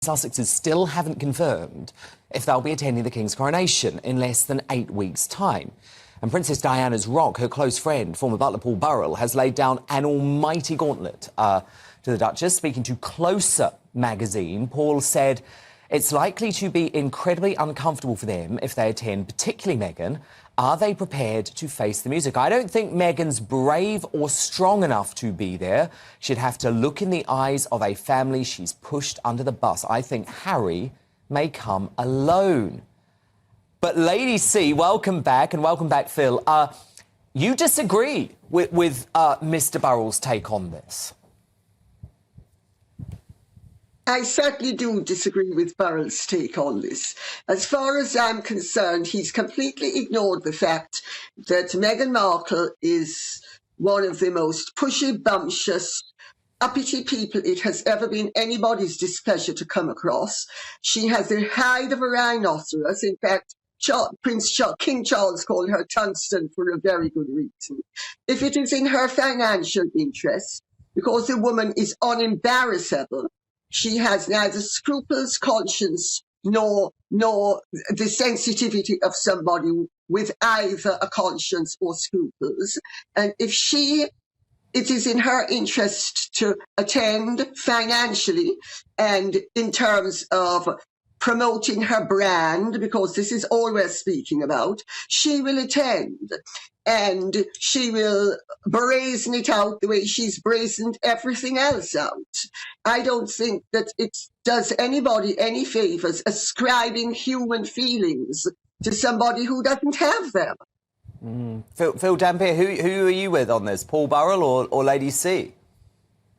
Sussexes still haven't confirmed if they'll be attending the King's coronation in less than 8 weeks' time. And Princess Diana's rock, her close friend, former butler Paul Burrell, has laid down an almighty gauntlet to the Duchess. Speaking to Closer magazine, Paul said it's likely to be incredibly uncomfortable for them if they attend, particularly Meghan. Are they prepared to face the music? I don't think Meghan's brave or strong enough to be there. She'd have to look in the eyes of a family she's pushed under the bus. I think Harry may come alone. But Lady C, welcome back, and welcome back, Phil. You disagree with Mr. Burrell's take on this? I certainly do disagree with Burrell's take on this. As far as I'm concerned, he's completely ignored the fact that Meghan Markle is one of the most pushy, bumptious, uppity people it has ever been anybody's displeasure to come across. She has the hide of a rhinoceros. In fact, King Charles called her tungsten for a very good reason. If it is in her financial interest, because the woman is unembarrassable, she has neither scruples, conscience, nor the sensitivity of somebody with either a conscience or scruples. And if it is in her interest to attend financially and in terms of promoting her brand, because this is all we're speaking about, she will attend. And she will brazen it out the way she's brazened everything else out. I don't think that it does anybody any favours ascribing human feelings to somebody who doesn't have them. Phil Dampier, who are you with on this? Paul Burrell or Lady C?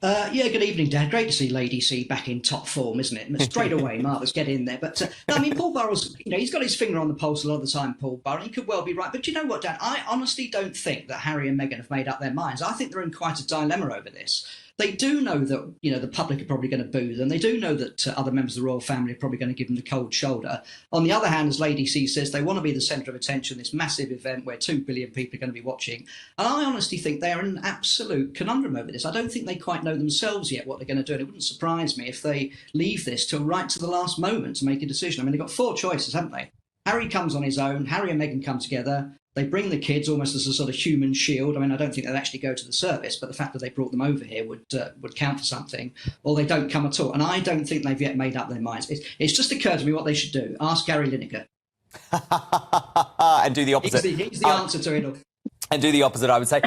Yeah, good evening, Dan. Great to see Lady C back in top form, isn't it? And straight away, marvellous, get in there. But, no, I mean, Paul Burrell's, he's got his finger on the pulse a lot of the time, Paul Burrell. He could well be right. But you know what, Dan? I honestly don't think that Harry and Meghan have made up their minds. I think they're in quite a dilemma over this. They do know that, the public are probably going to boo them. They do know that other members of the royal family are probably going to give them the cold shoulder. On the other hand, as Lady C says, they want to be the centre of attention, this massive event where 2 billion people are going to be watching. And I honestly think they're in an absolute conundrum over this. I don't think they quite know themselves yet what they're going to do. And it wouldn't surprise me if they leave this till right to the last moment to make a decision. I mean, they've got 4 choices, haven't they? Harry comes on his own. Harry and Meghan come together. They bring the kids almost as a sort of human shield. I mean, I don't think they'd actually go to the service, but the fact that they brought them over here would count for something. Or they don't come at all. And I don't think they've yet made up their minds. It's just occurred to me what they should do. Ask Gary Lineker. And do the opposite. He's the answer to it all. And do the opposite, I would say.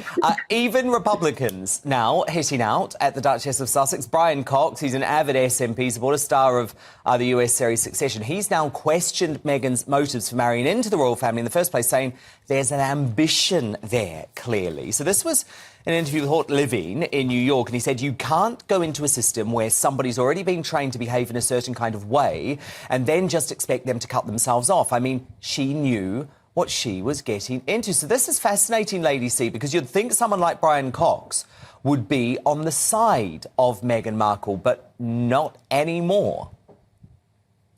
Even Republicans now hitting out at the Duchess of Sussex. Brian Cox, he's an avid SNP supporter, star of the US series Succession. He's now questioned Meghan's motives for marrying into the royal family in the first place, saying there's an ambition there, clearly. So this was an interview with Hort Levine in New York, and he said you can't go into a system where somebody's already been trained to behave in a certain kind of way and then just expect them to cut themselves off. I mean, she knew what she was getting into. So this is fascinating, Lady C, because you'd think someone like Brian Cox would be on the side of Meghan Markle, but not anymore.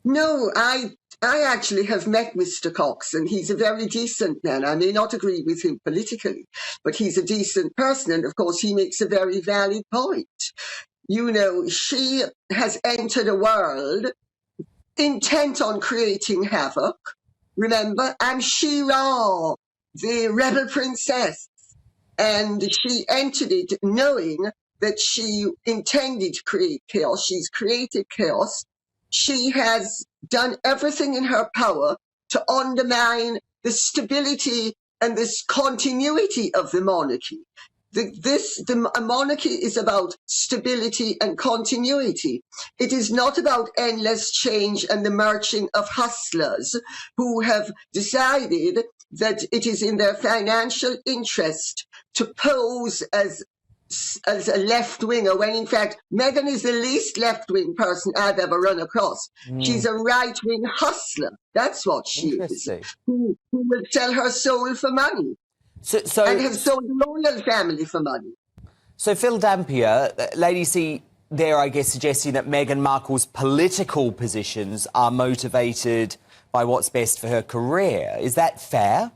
No, I actually have met Mr. Cox, and he's a very decent man. I may not agree with him politically, but he's a decent person, and of course he makes a very valid point. She has entered a world intent on creating havoc. Remember, I'm She-Ra, the rebel princess, and she entered it knowing that she intended to create chaos. She's created chaos. She has done everything in her power to undermine the stability and this continuity of the monarchy. The monarchy is about stability and continuity. It is not about endless change and the marching of hustlers who have decided that it is in their financial interest to pose as a left-winger, when in fact Meghan is the least left-wing person I've ever run across. She's a right-wing hustler. That's what she is, who will sell her soul for money. And have sold the royal family for money. So Phil Dampier, Lady C there, I guess, suggesting that Meghan Markle's political positions are motivated by what's best for her career. Is that fair?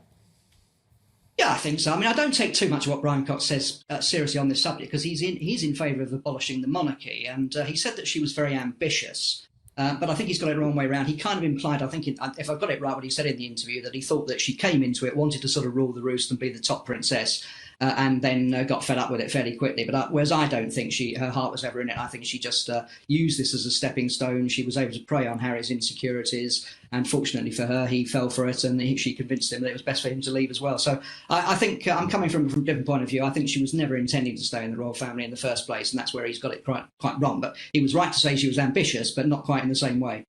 Yeah, I think so. I mean, I don't take too much of what Brian Cox says seriously on this subject, because he's in favour of abolishing the monarchy, and he said that she was very ambitious. But I think he's got it the wrong way around. He kind of implied, I think, if I've got it right, what he said in the interview, that he thought that she came into it, wanted to sort of rule the roost and be the top princess, and then got fed up with it fairly quickly. But whereas I don't think her heart was ever in it. I think she just used this as a stepping stone. She was able to prey on Harry's insecurities, and fortunately for her, he fell for it, and she convinced him that it was best for him to leave as well. So I think I'm coming from a different point of view. I think she was never intending to stay in the royal family in the first place, and that's where he's got it quite wrong. But he was right to say she was ambitious, but not quite in the same way.